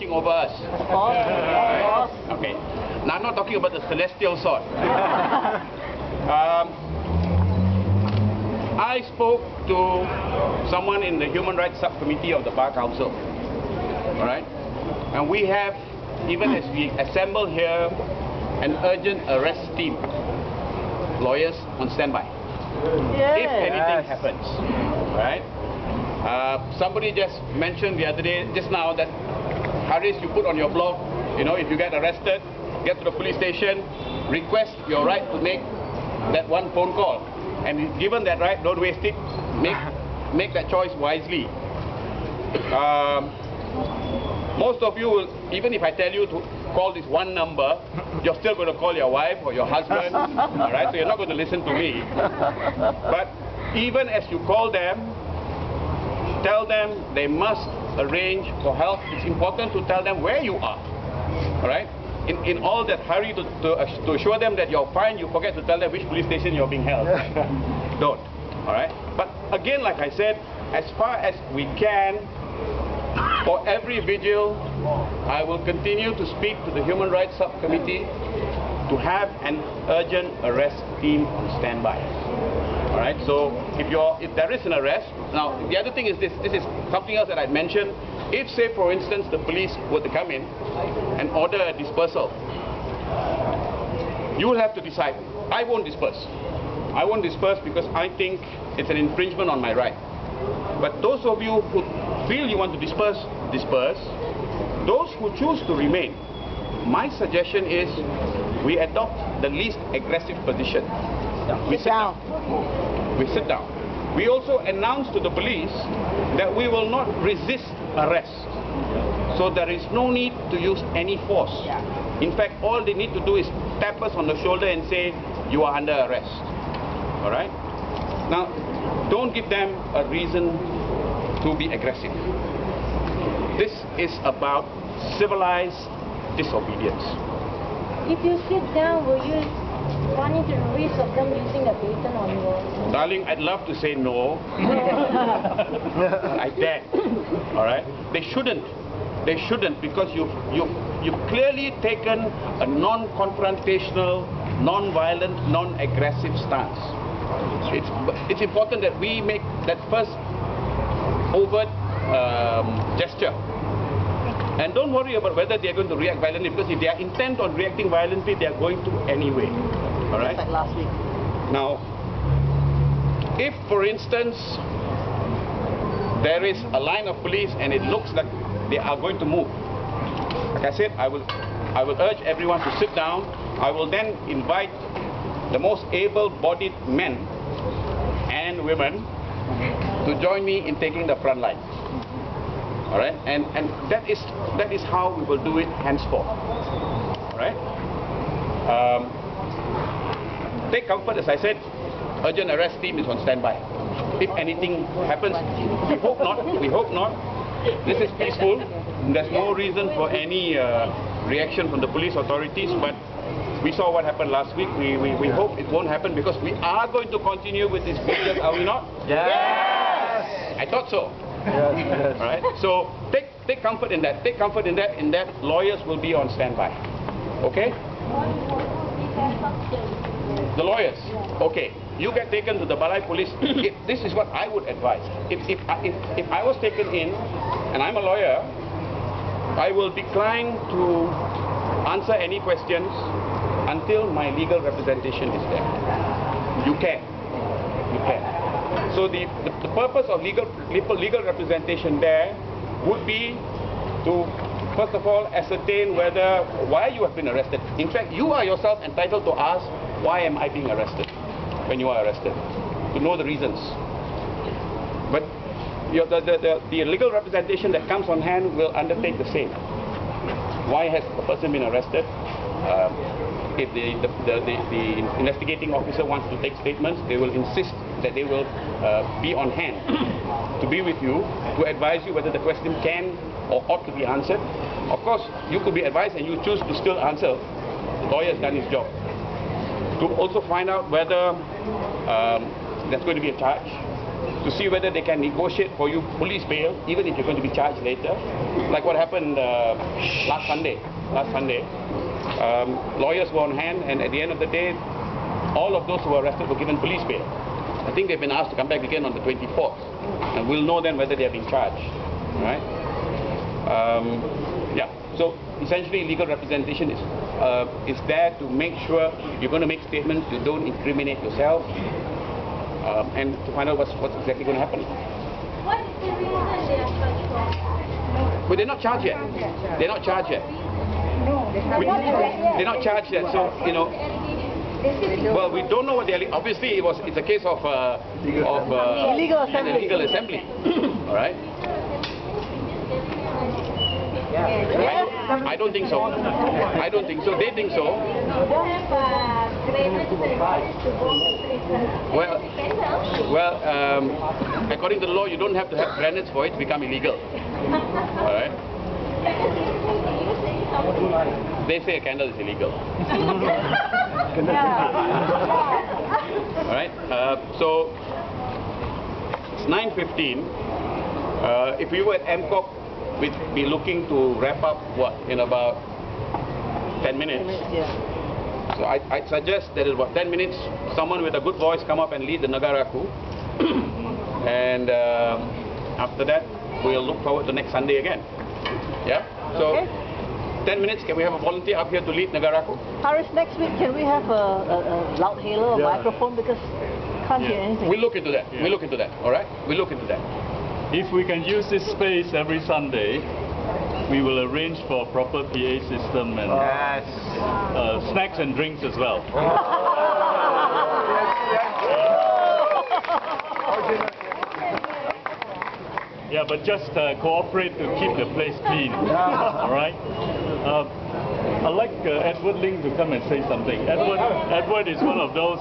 watching over us. Okay. Now I'm not talking about the celestial sort. I spoke to someone in the Human Rights Subcommittee of the Bar Council. All right? And we have, even as we assemble here, an urgent arrest team. Lawyers on standby. Yes. If anything happens. Right? Somebody just mentioned the other day, just now, that Haris, you put on your blog, you know, if you get arrested, get to the police station, request your right to make that one phone call. And given that right, don't waste it. Make that choice wisely. Most of you will, even if I tell you to call this one number, you're still going to call your wife or your husband. All right, so you're not going to listen to me. But even as you call them, tell them they must arrange for help. It's important to tell them where you are. All right. In all that hurry to assure them that you're fine, you forget to tell them which police station you're being held. Don't. All right? But again, like I said, as far as we can, for every vigil, I will continue to speak to the Human Rights Subcommittee to have an urgent arrest team on standby. All right? So if there is an arrest, now the other thing is this is something else that I mentioned. If, say, for instance, the police were to come in and order a dispersal, you will have to decide. I won't disperse. I won't disperse because I think it's an infringement on my right. But those of you who feel you want to disperse, disperse. Those who choose to remain, my suggestion is we adopt the least aggressive position. We sit down. We sit down. We also announce to the police that we will not resist arrest. So there is no need to use any force. In fact, all they need to do is tap us on the shoulder and say, you are under arrest. All right? Now, don't give them a reason to be aggressive. This is about civilized disobedience. If you sit down, will you run into the risk of them using a baton on you? Darling, I'd love to say no. I dare. All right? They shouldn't. They shouldn't, because you've clearly taken a non-confrontational, non-violent, non-aggressive stance. It's important that we make that first overt gesture. And don't worry about whether they are going to react violently, because if they are intent on reacting violently, they are going to anyway. All right? Like last week. Now, if, for instance, there is a line of police and it looks like they are going to move, like I said, I will urge everyone to sit down. I will then invite the most able-bodied men and women to join me in taking the front line. All right, and that is how we will do it henceforth. All right. Take comfort, as I said. Urgent arrest team is on standby. If anything happens, we hope not. We hope not. This is peaceful. There's no reason for any reaction from the police authorities. But we saw what happened last week. We hope it won't happen, because we are going to continue with this vigil, are we not? Yes. I thought so. Yes. All right. So take comfort in that. Take comfort in that. In that, lawyers will be on standby. Okay. The lawyers. Okay. You get taken to the Balai police. This is what I would advise. If I was taken in, and I'm a lawyer, I will decline to answer any questions until my legal representation is there. You can. You can. So the purpose of legal representation there would be to, first of all, ascertain why you have been arrested. In fact, you are yourself entitled to ask, why am I being arrested when you are arrested? To know the reasons. But the legal representation that comes on hand will undertake the same. Why has the person been arrested? If the investigating officer wants to take statements, they will insist that they will be on hand to be with you, to advise you whether the question can or ought to be answered. Of course, you could be advised and you choose to still answer. The lawyer has done his job. To also find out whether there's going to be a charge, to see whether they can negotiate for you police bail, even if you're going to be charged later. Like what happened last Sunday. Lawyers were on hand, and at the end of the day, all of those who were arrested were given police bail. I think they've been asked to come back again on the 24th, and we'll know then whether they have been charged. Right? Yeah. So essentially, legal representation is there to make sure you're going to make statements, you don't incriminate yourself, and to find out what's exactly going to happen. What is the reason they are charged for? Well, they're not charged yet. They're not charged yet. They're not charged yet. So well, we don't know what they're. Obviously, it's a case of illegal assembly. All right. I don't think so. I don't think so. They think so. Well, according to the law, you don't have to have grenades for it to become illegal. All right. They say a candle is illegal. All right. So it's 9:15. If we were at MCOC, we'd be looking to wrap up in about 10 minutes. So I'd suggest that in about 10 minutes, someone with a good voice come up and lead the Negaraku. And after that, we'll look forward to next Sunday again. Yeah? So, 10 minutes, can we have a volunteer up here to lead Negaraku? Harris, next week, can we have a loud hailer or microphone, because can't hear anything? We'll look into that. We'll look into that. All right? We'll look into that. If we can use this space every Sunday, we will arrange for a proper PA system and snacks and drinks as well. Yeah, but just cooperate to keep the place clean. All right? I'd like Edward Ling to come and say something. Edward is one of those